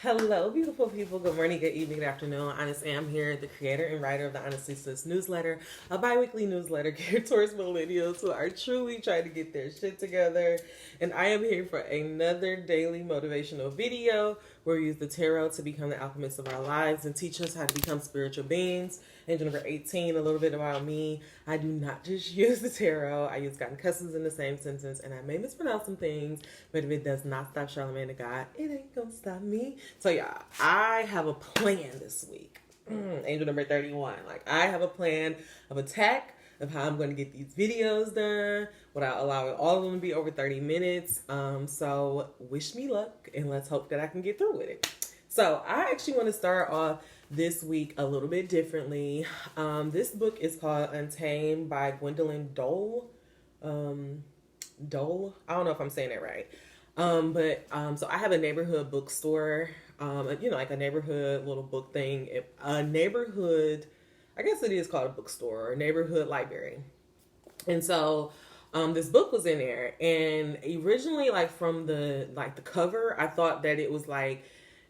Hello, beautiful people. Good morning, good evening, good afternoon. Honestly, I'm here, the creator and writer of the Honestly Sis newsletter, a bi-weekly newsletter geared towards millennials who are truly trying to get their shit together. And I am here for another daily motivational video where we use the tarot to become the alchemists of our lives and teach us how to become spiritual beings. Angel number 18, a little bit about me. I do not just use the tarot. I use God and customs in the same sentence, and I may mispronounce some things, but if it does not stop Charlamagne the God, it ain't gonna stop me. So yeah, I have a plan this week. Angel number 31. Like, I have a plan of attack of how I'm going to get these videos done without allowing all of them to be over 30 minutes. So wish me luck, and let's hope that I can get through with it. So I actually want to start off this week a little bit differently. This book is called Untamed by Gwendolyn Dole. Dole? I don't know if I'm saying it right. So I have a neighborhood bookstore, like a neighborhood little book thing. A neighborhood, I guess it is called a bookstore or a neighborhood library. And so this book was in there, and originally, like, from the cover, I thought that it was like,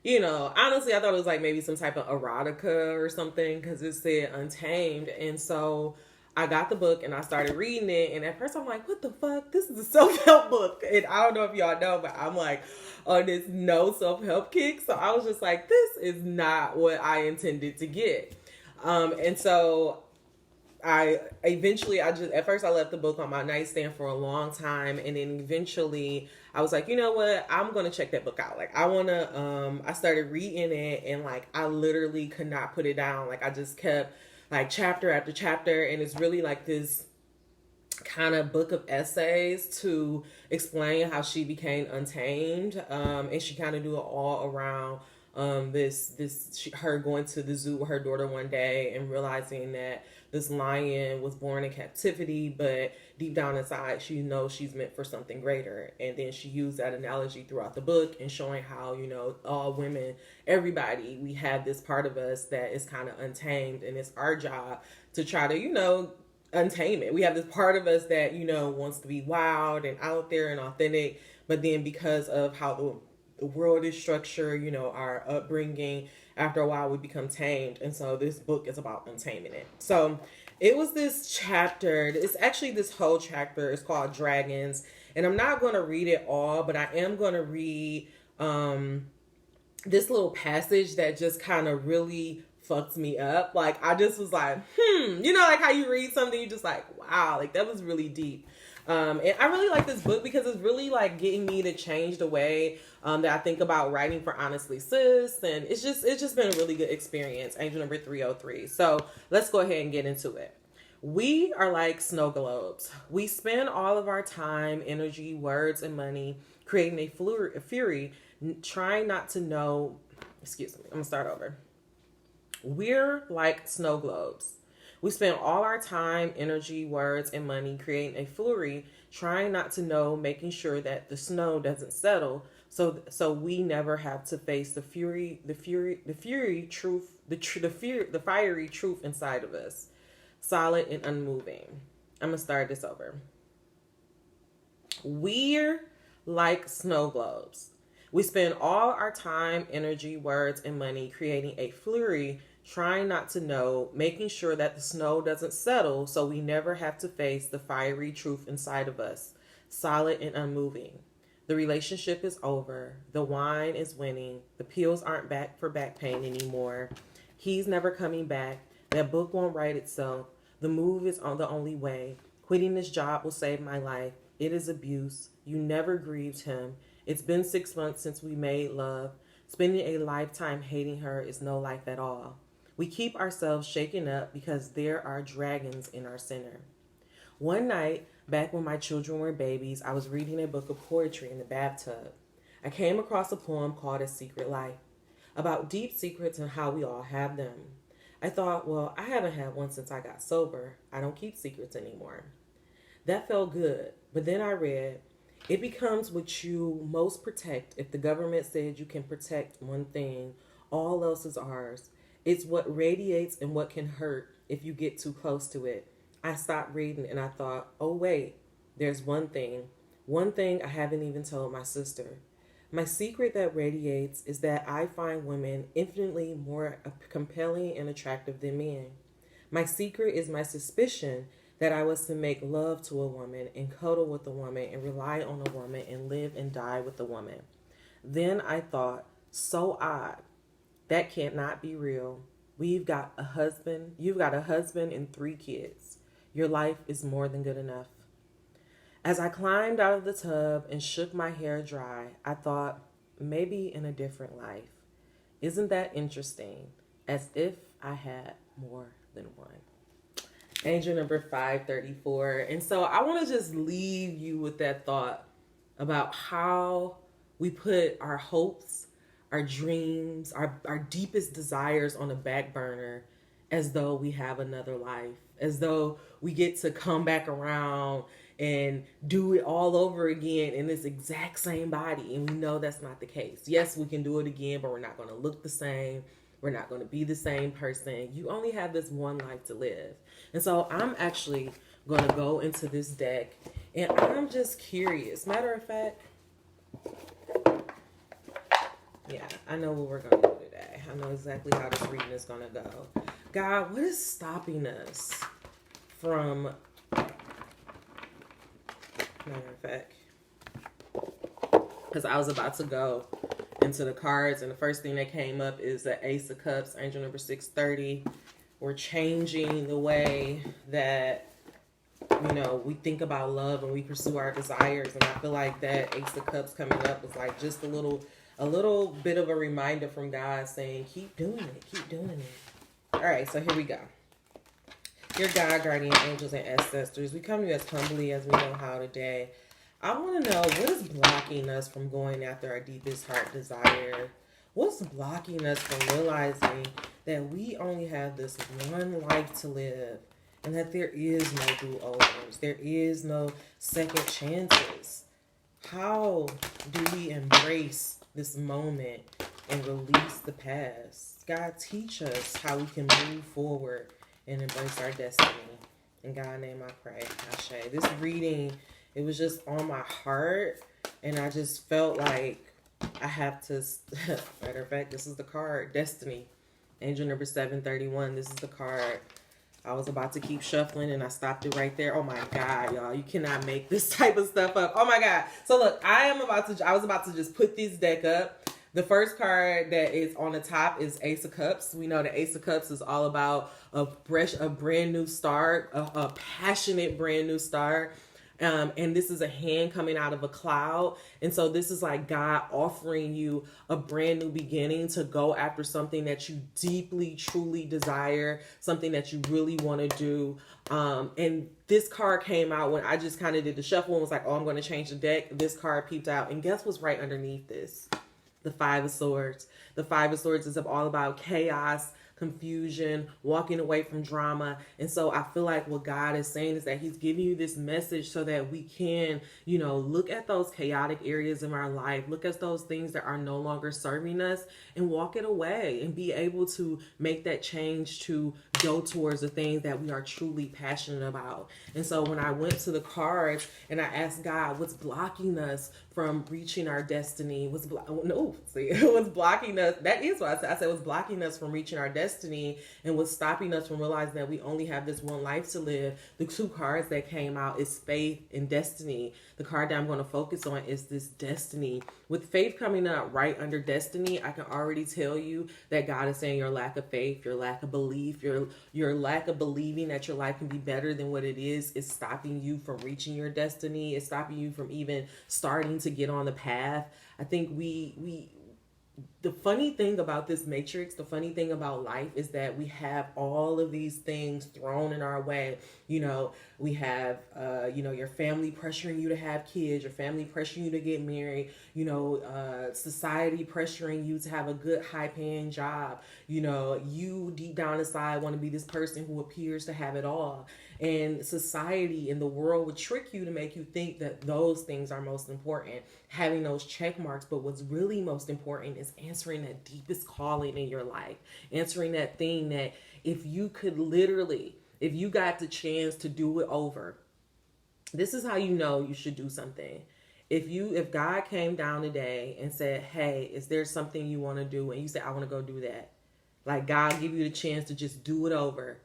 honestly, I thought it was like maybe some type of erotica or something because it said Untamed. And so I got the book and I started reading it. And at first I'm like, what the fuck? This is a self-help book. And I don't know if y'all know, but I'm like on this no self-help kick. So I was just like, this is not what I intended to get. And so at first I left the book on my nightstand for a long time, and then eventually I was like, you know what, I'm gonna check that book out. Like, I started reading it, and like I literally could not put it down. Like, I just kept like chapter after chapter, and it's really like this kind of book of essays to explain how she became untamed, and she kind of do it all around her going to the zoo with her daughter one day and realizing that this lion was born in captivity, but deep down inside she knows she's meant for something greater. And then she used that analogy throughout the book and showing how, all women, everybody, we have this part of us that is kind of untamed, and it's our job to try to, untame it. We have this part of us that, wants to be wild and out there and authentic, but then because of how the world is structured, our upbringing, after a while we become tamed. And so this book is about untaming it. So it was this chapter, it's actually this whole chapter is called Dragons. And I'm not going to read it all, but I am going to read this little passage that just kind of really fucked me up. Like, I just was like, like how you read something, you just like, wow, like that was really deep. And I really like this book because it's really like getting me to change the way that I think about writing for Honestly Sis, and it's just been a really good experience. Angel number 303. So let's go ahead and get into it. We are like snow globes. We spend all of our time, energy, words, and money creating a fury, trying not to know. Excuse me. I'm gonna start over. We're like snow globes. We spend all our time, energy, words, and money creating a flurry, trying not to know, making sure that the snow doesn't settle, so we never have to face the fiery truth inside of us, solid and unmoving. I'm gonna start this over. We're like snow globes. We spend all our time, energy, words, and money creating a flurry, trying not to know, making sure that the snow doesn't settle, so we never have to face the fiery truth inside of us, solid and unmoving. The relationship is over. The wine is winning. The pills aren't back for back pain anymore. He's never coming back. That book won't write itself. The move is on the only way. Quitting this job will save my life. It is abuse. You never grieved him. It's been 6 months since we made love. Spending a lifetime hating her is no life at all. We keep ourselves shaken up because there are dragons in our center. One night, back when my children were babies, I was reading a book of poetry in the bathtub. I came across a poem called A Secret Life, about deep secrets and how we all have them. I thought, well, I haven't had one since I got sober. I don't keep secrets anymore. That felt good, but then I read, it becomes what you most protect. If the government said you can protect one thing, all else is ours. It's what radiates and what can hurt if you get too close to it. I stopped reading and I thought, oh wait, there's one thing I haven't even told my sister. My secret that radiates is that I find women infinitely more compelling and attractive than men. My secret is my suspicion that I was to make love to a woman and cuddle with a woman and rely on a woman and live and die with a woman. Then I thought, so odd. That cannot be real. You've got a husband and 3 kids. Your life is more than good enough. As I climbed out of the tub and shook my hair dry, I thought, maybe in a different life. Isn't that interesting? As if I had more than one. Angel number 534. And so I want to just leave you with that thought about how we put our hopes, our dreams, our deepest desires on the back burner as though we have another life, as though we get to come back around and do it all over again in this exact same body. And we know that's not the case. Yes, we can do it again, but we're not going to look the same. We're not going to be the same person. You only have this one life to live. And so I'm actually going to go into this deck and I'm just curious. Matter of fact, yeah, I know what we're going to do today. I know exactly how this reading is going to go. God, what is stopping us from, matter of fact, because I was about to go into the cards and the first thing that came up is the Ace of Cups, angel number 630. We're changing the way that, we think about love and we pursue our desires. And I feel like that Ace of Cups coming up is like just a little bit of a reminder from God saying, keep doing it, keep doing it. All right, so here we go. Your God, guardian angels, and ancestors, we come to you as humbly as we know how today. I want to know, what is blocking us from going after our deepest heart desire? What's blocking us from realizing that we only have this one life to live and that there is no do-overs, there is no second chances? How do we embrace this moment and release the past? God, teach us how we can move forward and embrace our destiny. In God's name I pray. Ashe. This reading, it was just on my heart, and I just felt like I have to, matter of fact, this is the card, Destiny. Angel number 731, this is the card. I was about to keep shuffling and I stopped it right there. Oh my God, y'all. You cannot make this type of stuff up. Oh my God. So look, I was about to just put this deck up. The first card that is on the top is Ace of Cups. We know the Ace of Cups is all about a brand new start, a passionate brand new start. And this is a hand coming out of a cloud. And so this is like God offering you a brand new beginning to go after something that you deeply, truly desire, something that you really want to do. And this card came out when I just kind of did the shuffle and was like, oh, I'm going to change the deck. This card peeped out. And guess what's right underneath this? The Five of Swords. The Five of Swords is all about chaos, confusion, walking away from drama. And so I feel like what God is saying is that he's giving you this message so that we can, look at those chaotic areas in our life, look at those things that are no longer serving us and walk it away and be able to make that change to go towards the things that we are truly passionate about. And so when I went to the cards and I asked God, what's blocking us from reaching our destiny? What's blocking us? That is what I said. I said what's blocking us from reaching our destiny and what's stopping us from realizing that we only have this one life to live. The two cards that came out is faith and destiny. The card that I'm going to focus on is this destiny. With faith coming up right under destiny, I can already tell you that God is saying your lack of faith, your lack of belief, your lack of believing that your life can be better than what it is stopping you from reaching your destiny. It's stopping you from even starting to get on the path. I think the funny thing about this matrix, the funny thing about life is that we have all of these things thrown in our way. We have, your family pressuring you to have kids, your family pressuring you to get married, society pressuring you to have a good high paying job. You deep down inside want to be this person who appears to have it all. And society and the world would trick you to make you think that those things are most important, having those check marks. But what's really most important is answering that deepest calling in your life, answering that thing that if you got the chance to do it over, this is how you know you should do something. If God came down today and said, hey, is there something you want to do? And you said, I want to go do that. Like God give you the chance to just do it over.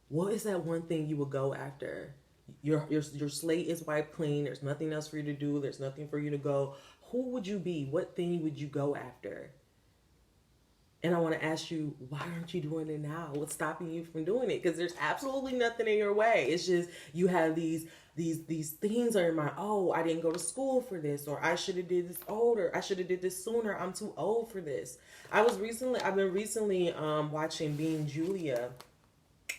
What is that one thing you would go after? Your slate is wiped clean. There's nothing else for you to do. There's nothing for you to go. Who would you be? What thing would you go after? And I want to ask you, why aren't you doing it now? What's stopping you from doing it? Because there's absolutely nothing in your way. It's just you have these things are in mind. Oh, I didn't go to school for this, or I should have did this older. I should have did this sooner. I'm too old for this. I've been recently watching Being Julia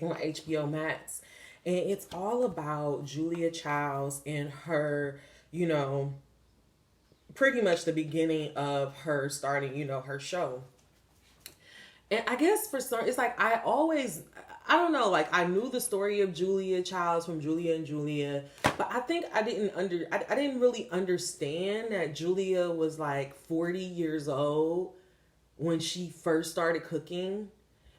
on HBO Max, and it's all about Julia Childs and her, pretty much the beginning of her starting, her show. And I guess for some, it's like I don't know, like I knew the story of Julia Childs from Julia and Julia, but I think I didn't really understand that Julia was like 40 years old when she first started cooking,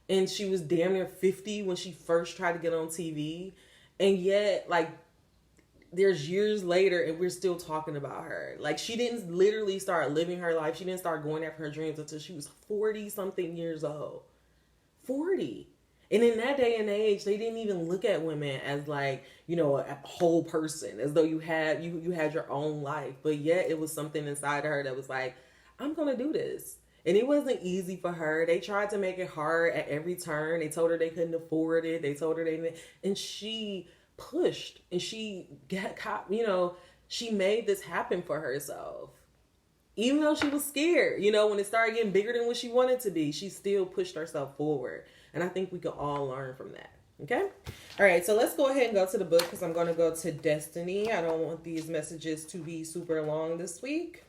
and she was damn near 50 when she first tried to get on TV, and yet like there's years later and we're still talking about her. Like she didn't literally start living her life. She didn't start going after her dreams until she was 40 something years old. 40. And in that day and age, they didn't even look at women as like, a whole person, as though you had your own life. But yet it was something inside of her that was like, I'm going to do this. And it wasn't easy for her. They tried to make it hard at every turn. They told her they couldn't afford it. They told her they didn't. And she pushed and she got caught, she made this happen for herself. Even though she was scared, when it started getting bigger than what she wanted to be, she still pushed herself forward. And I think we can all learn from that. Okay? All right, so let's go ahead and go to the book because I'm going to go to Destiny. I don't want these messages to be super long this week.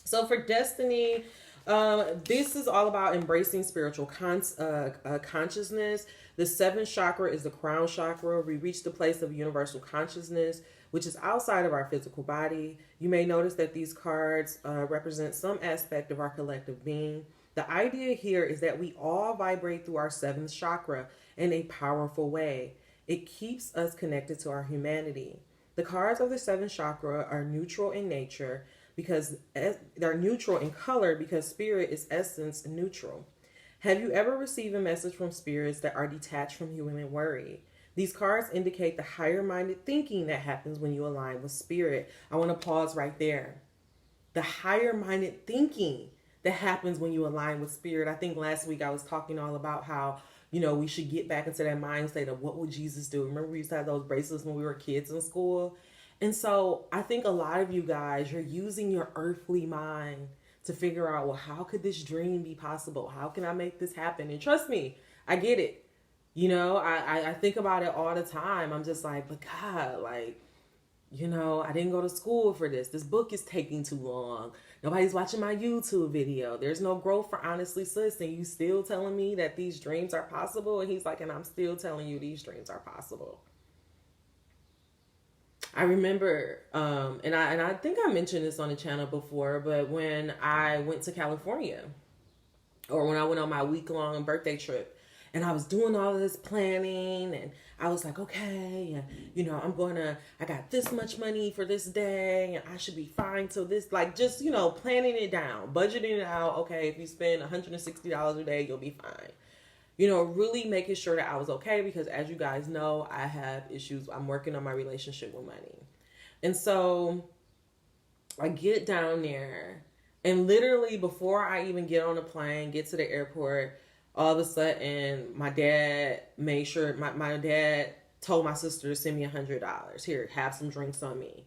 So for Destiny, this is all about embracing spiritual consciousness. The seventh chakra is the crown chakra. We reach the place of universal consciousness, which is outside of our physical body. You may notice that these cards represent some aspect of our collective being. The idea here is that we all vibrate through our seventh chakra in a powerful way. It keeps us connected to our humanity. The cards of the seventh chakra are neutral in nature because they're neutral in color because spirit is essence neutral. Have you ever received a message from spirits that are detached from human worry? These cards indicate the higher-minded thinking that happens when you align with spirit. I want to pause right there. The higher-minded thinking that happens when you align with spirit. I think last week I was talking all about how, we should get back into that mind state of what would Jesus do? Remember we used to have those bracelets when we were kids in school? And so I think a lot of you guys, you're using your earthly mind to figure out, well, how could this dream be possible? How can I make this happen? And trust me, I get it. I think about it all the time. I'm just like, but God, like, I didn't go to school for this. This book is taking too long. Nobody's watching my YouTube video. There's no growth for Honestly Sis. And you still telling me that these dreams are possible? And he's like, and I'm still telling you these dreams are possible. I remember, and I think I mentioned this on the channel before, but when I went to California, or when I went on my week-long birthday trip, and I was doing all of this planning, and I was like, okay, and, I got this much money for this day, and I should be fine till this, like, just, planning it down, budgeting it out. Okay, if you spend $160 a day, you'll be fine. Really making sure that I was okay because as you guys know, I have issues. I'm working on my relationship with money. And so I get down there and literally before I even get on the plane, get to the airport, all of a sudden my dad made sure, my dad told my sister to send me $100. Here, have some drinks on me.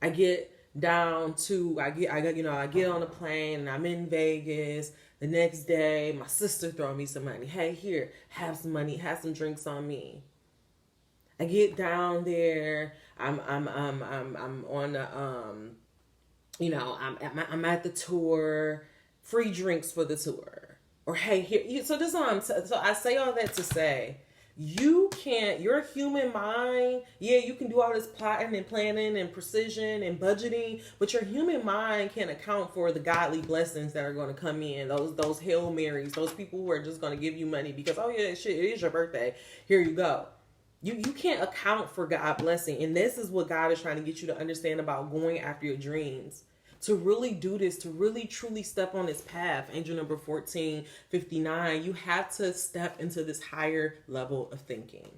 I get down to, I get on the plane and I'm in Vegas. The next day, my sister throw me some money. Hey, here, have some money, have some drinks on me. I get down there. I'm on the I'm at the tour. Free drinks for the tour. Or hey, here. So this is what so I say all that to say, you can't. Your human mind, yeah, you can do all this plotting and planning and precision and budgeting, but your human mind can't account for the godly blessings that are going to come in. Those Hail Marys, those people who are just going to give you money because, oh yeah, shit, it is your birthday. Here you go. You can't account for God blessing. And this is what God is trying to get you to understand about going after your dreams. To really do this, to really truly step on this path, angel number 1459, you have to step into this higher level of thinking.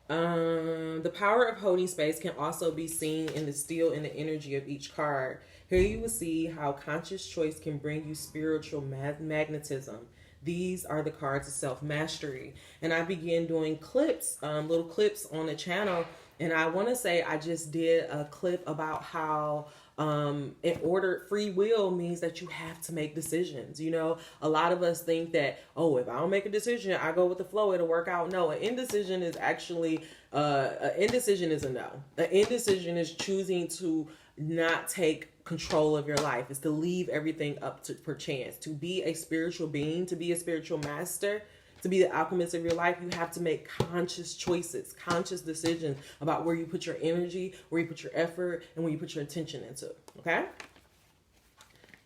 The power of holding space can also be seen in the steel and the energy of each card. Here you will see how conscious choice can bring you spiritual magnetism. These are the cards of self-mastery. And I began doing clips, little clips on the channel. And I want to say I just did a clip about how in order, free will means that you have to make decisions. You know, a lot of us think that, oh, if I don't make a decision, I go with the flow, it'll work out. No, an indecision is actually, an indecision is a no. An indecision is choosing to not take control of your life. It's to leave everything up to per chance. To be a spiritual being, to be a spiritual master, to be the alchemist of your life, you have to make conscious choices, conscious decisions about where you put your energy, where you put your effort, and where you put your attention into. Okay?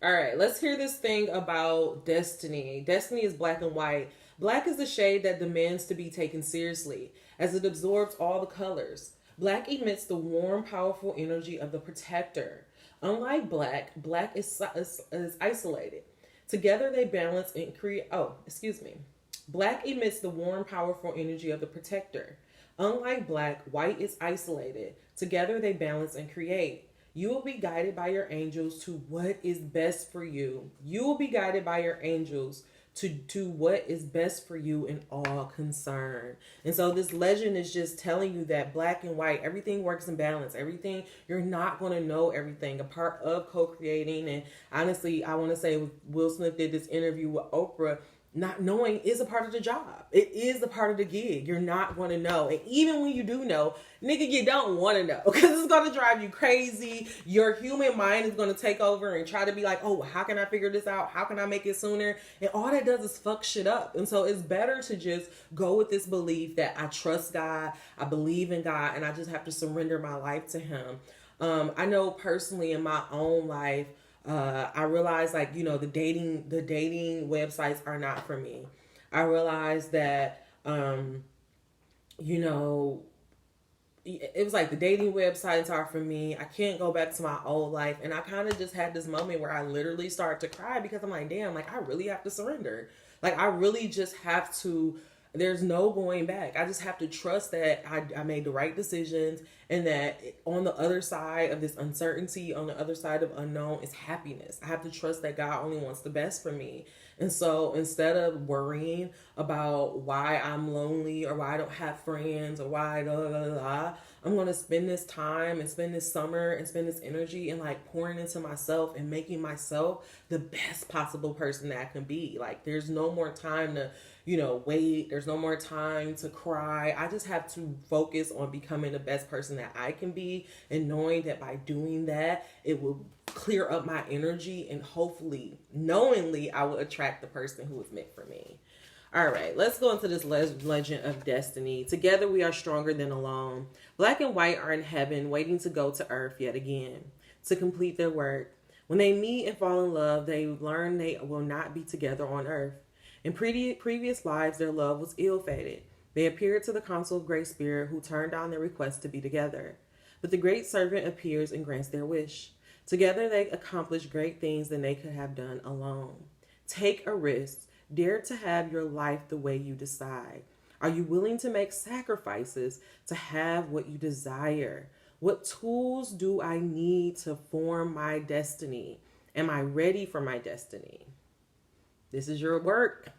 All right, let's hear this thing about destiny. Destiny is black and white. Black is the shade that demands to be taken seriously, as it absorbs all the colors. Black emits the warm, powerful energy of the protector. Unlike black, black is isolated. Together they balance and create, Black emits the warm, powerful energy of the protector. Unlike black, white is isolated. Together they balance and create. You will be guided by your angels to what is best for you. You will be guided by your angels to what is best for you in all concern. And so this legend is just telling you that black and white, everything works in balance. Everything, you're not going to know everything. A part of co-creating, and honestly, I want to say Will Smith did this interview with Oprah, not knowing is a part of the job. It is a part of the gig. You're not going to know. And even when you do know, nigga, you don't want to know because it's going to drive you crazy. Your human mind is going to take over and try to be like, oh, how can I figure this out? How can I make it sooner? And all that does is fuck shit up. And so it's better to just go with this belief that I trust God, I believe in God, and I just have to surrender my life to him. I know personally in my own life, I realized, like, you know, the dating websites are not for me. I realized that, you know, it was like the dating websites are for me. I can't go back to my old life. And I kind of just had this moment where I literally started to cry because I'm like, damn, like I really have to surrender. Like I really just have to, there's no going back. I just have to trust that I made the right decisions and that on the other side of this uncertainty, on the other side of unknown is happiness. I have to trust that God only wants the best for me. And so instead of worrying about why I'm lonely or why I don't have friends or why I'm going to spend this time and spend this summer and spend this energy and like pouring into myself and making myself the best possible person that I can be. Like there's no more time to, you know, wait. There's no more time to cry. I just have to focus on becoming the best person that I can be and knowing that by doing that, it will clear up my energy and hopefully, knowingly, I will attract the person who is meant for me. All right, let's go into this legend of destiny. Together we are stronger than alone. Black and white are in heaven waiting to go to earth yet again to complete their work. When they meet and fall in love, they learn they will not be together on earth. In previous lives, their love was ill-fated. They appeared to the Council of Great Spirit, who turned down their request to be together. But the Great Servant appears and grants their wish. Together, they accomplish great things than they could have done alone. Take a risk. Dare to have your life the way you decide. Are you willing to make sacrifices to have what you desire? What tools do I need to form my destiny? Am I ready for my destiny? This is your work.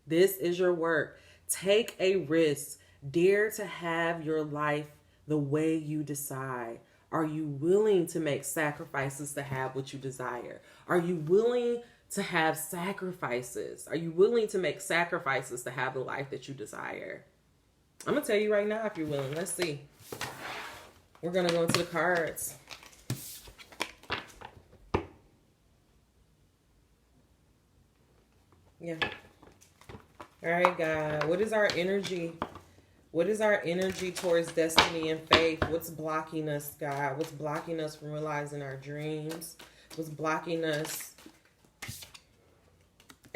This is your work. Take a risk. Dare to have your life the way you decide. Are you willing to make sacrifices to have what you desire? Are you willing to have sacrifices? Are you willing to make sacrifices to have the life that you desire? I'm going to tell you right now if you're willing. Let's see. We're going to go into the cards. Yeah. All right, God. What is our energy? What is our energy towards destiny and faith? What's blocking us, God? What's blocking us from realizing our dreams? What's blocking us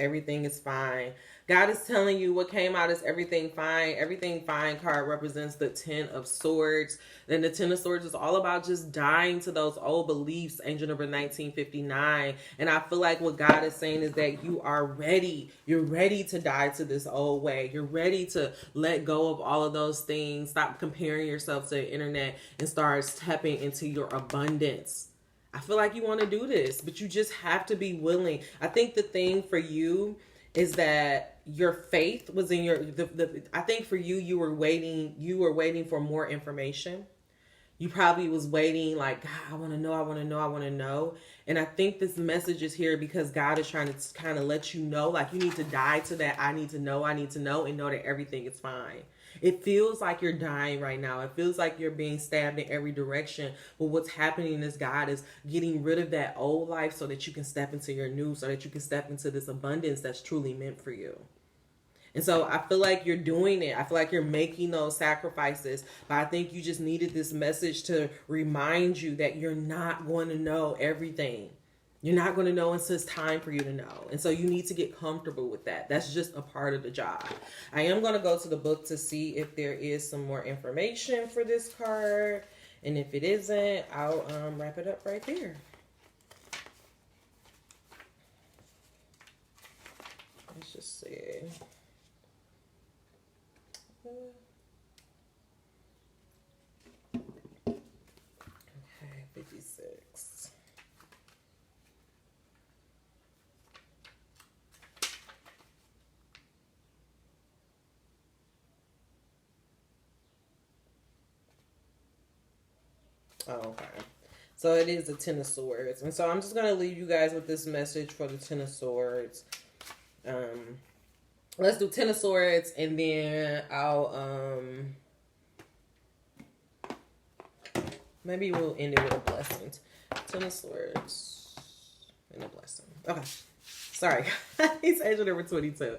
Everything is fine. God is telling you what came out is everything fine. Everything fine card represents the 10 of swords. Then the 10 of swords is all about just dying to those old beliefs, angel number 1959. And I feel like what God is saying is that you are ready. You're ready to die to this old way. You're ready to let go of all of those things. Stop comparing yourself to the internet and start stepping into your abundance. I feel like you want to do this, but you just have to be willing. I think the thing for you is that your faith was in your, I think for you, you were waiting for more information. You probably was waiting like, God, I want to know, I want to know, I want to know. And I think this message is here because God is trying to kind of let you know, like, you need to die to that. I need to know, and know that everything is fine. It feels like you're dying right now. It feels like you're being stabbed in every direction. But what's happening is God is getting rid of that old life so that you can step into your new, so that you can step into this abundance that's truly meant for you. And so I feel like you're doing it. I feel like you're making those sacrifices. But I think you just needed this message to remind you that you're not going to know everything. You're not going to know until it's time for you to know. And so you need to get comfortable with that. That's just a part of the job. I am going to go to the book to see if there is some more information for this card. And if it isn't, I'll wrap it up right there. Let's just see. Okay, 56. Oh, okay. So it is a 10 of swords. And so I'm just going to leave you guys with this message for the 10 of swords. Let's do 10 of swords, and then I'll, maybe we'll end it with a blessing. 10 of swords and a blessing. Okay. Sorry. It's angel number 22.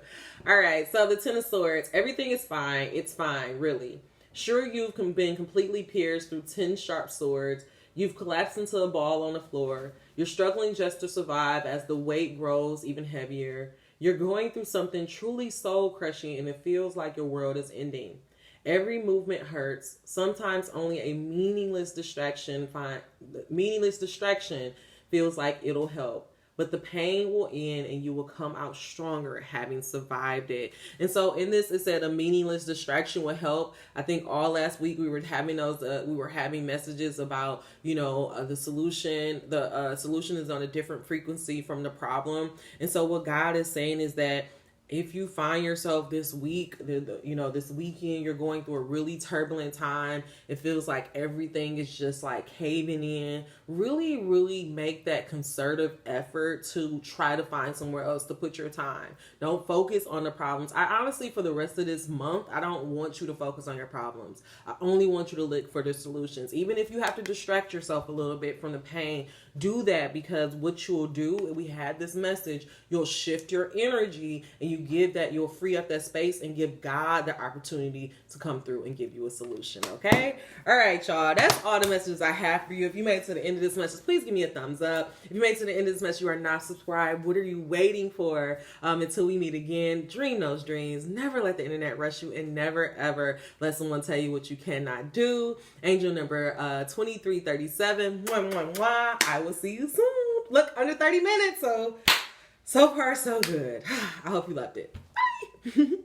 All right. So the 10 of swords, everything is fine. It's fine, really. Sure, you've been completely pierced through 10 sharp swords. You've collapsed into a ball on the floor. You're struggling just to survive as the weight grows even heavier. You're going through something truly soul-crushing, and it feels like your world is ending. Every movement hurts. Sometimes only a meaningless distraction feels like it'll help. But the pain will end and you will come out stronger having survived it. And so in this, it said a meaningless distraction will help. I think all last week we were having messages about, the solution. The solution is on a different frequency from the problem. And so what God is saying is that if you find yourself this week, this weekend, you're going through a really turbulent time, it feels like everything is just like caving in, really, really make that concerted effort to try to find somewhere else to put your time. Don't focus on the problems. I honestly, for the rest of this month, I don't want you to focus on your problems. I only want you to look for the solutions. Even if you have to distract yourself a little bit from the pain, do that, because what you'll do, we had this message, you'll shift your energy and you'll free up that space and give God the opportunity to come through and give you a solution. Okay. All right, y'all. That's all the messages I have for you. If you made it to the end of this message, please give me a thumbs up. If you made it to the end of this message, you are not subscribed. What are you waiting for? Until we meet again, dream those dreams. Never let the internet rush you, and never ever let someone tell you what you cannot do. Angel number 2337. Mwah, mwah, mwah. I will see you soon. Look, under 30 minutes. So far, so good. I hope you loved it. Bye.